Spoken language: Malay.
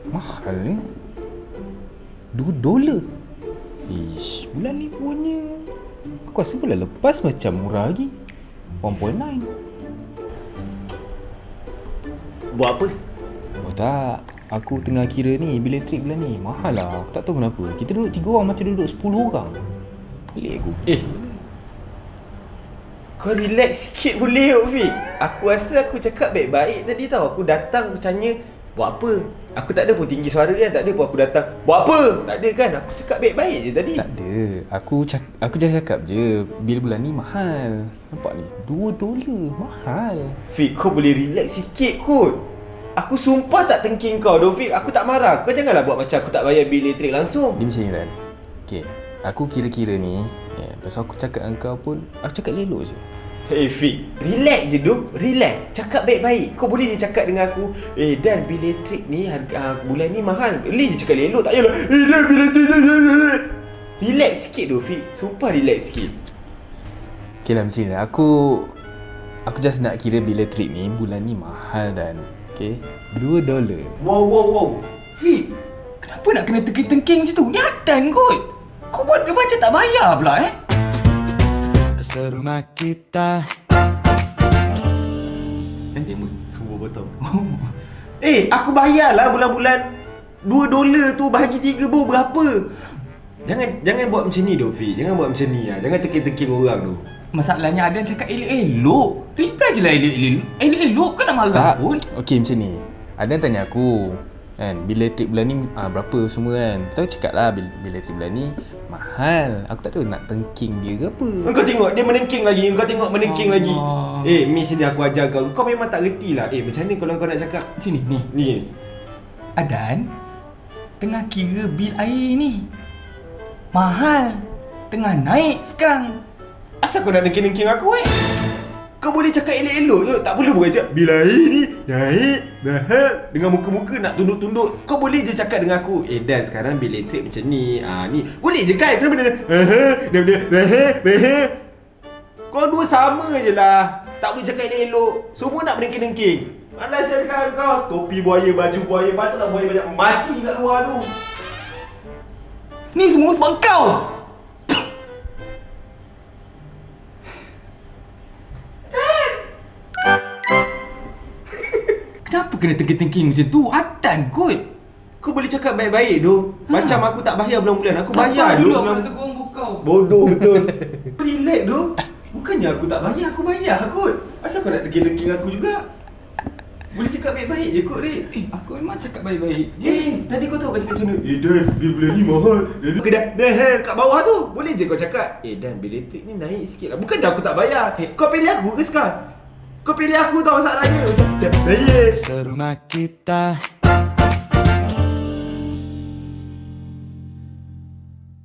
Mahal ni. $2. Ish, bulan ni punya aku rasa bulan lepas macam murah lagi. 1.9. Buat apa? Oh tak, aku tengah kira ni bil elektrik bulan ni. Mahal lah, aku tak tahu kenapa. Kita duduk 3 orang macam duduk 10 orang. Pelik aku. Kau relax sikit boleh tak, Fik? Aku rasa aku cakap baik-baik tadi tau. Aku datang aku tanya buat apa? Aku tak ada pun tinggi suara kan. Tak ada pun aku datang buat apa? Tak ada kan. Aku cakap baik-baik je tadi. Tak ada. Aku just cakap je bil bulan ni mahal. Nampak ni? $2. Mahal. Fik, kau boleh relax sikit kot. Aku sumpah tak tengking kau doh, Fik. Aku tak marah. Kau janganlah buat macam aku tak bayar bil elektrik langsung. Dia macam ni kan. Okay, aku kira-kira ni pasal aku cakap dengan kau pun, aku cakap elok je. Hey Fik, relax je doh. Relax. Cakap baik-baik. Kau boleh je cakap dengan aku, Dan bil elektrik ni harga bulan ni mahal. Boleh je cakap elok. Tak payahlah Dan bil elektrik ni. Relax sikit doh, Fik. Sumpah relax sikit. Okay lah macam ni. Aku just nak kira bil elektrik ni bulan ni mahal dan okay, $2. Wow. Fik, kenapa nak kena tengking-tengking macam tu? Ni Adan kot. Kau buat dia macam tak bayar pula Serumah kita. Cantik pun. Semua betul. Aku bayar lah bulan-bulan. $2 tu bahagi 3 baru berapa? Jangan buat macam ni doh, Fik. Jangan buat macam ni lah. Jangan tengking-tengking orang doh. Masalahnya Adan cakap elok-elok. Reply je lah elok-elok. Kau nak marah Tak. pun. Okay macam ni. Adan tanya aku kan, bil elektrik bulan ni berapa semua kan. Tahu cakap lah bil elektrik bulan ni mahal. Aku tak tahu nak tengking dia ke apa. Kau tengok dia menengking lagi. Kau tengok menengking lagi. Miss ni aku ajar kau. Kau memang tak reti lah. Macam mana kalau kau nak cakap? Sini, ni. Ni. Adan tengah kira bil air ni. Mahal. Tengah naik sekarang. Asal kau nak nengking-nengking aku Kau boleh cakap elok-elok je. Tak perlu bukan cakap bil air ni naik mahal dengan muka-muka nak tunduk-tunduk. Kau boleh je cakap dengan aku, Dan sekarang bil elektrik macam ni. Ni. Boleh je kan? Kenapa dia kau dua sama je lah. Tak boleh cakap elok-elok. Semua nak menengking-nengking. Malas saya cakap kau. Topi buaya, baju buaya. Patutlah buaya banyak mati kat luar tu. Ni semua sebab kau. Kenapa kena tengking-tengking macam tu? Adan kot. Kau boleh cakap baik-baik doh. Macam aku tak bayar bulan-bulan. Aku bayar dulu. doh. Aku nak tegur orang kau. Bodoh betul. Relax doh. Bukannya aku tak bayar. Aku bayar kot. Asal kau nak tengking-tengking aku juga? Boleh cakap baik-baik je kot, Rik. Aku memang cakap baik-baik je. Tadi kau tahu kau cakap macam mana? Dan bil bulan ni mahal. Kedah kat bawah tu. Boleh je kau cakap, Dan bil elektrik ni naik sikit lah. Bukannya aku tak bayar. Kau pilih aku ke sekarang? Kau pilih aku tau masalahnya. Macam naik. Serumah kita.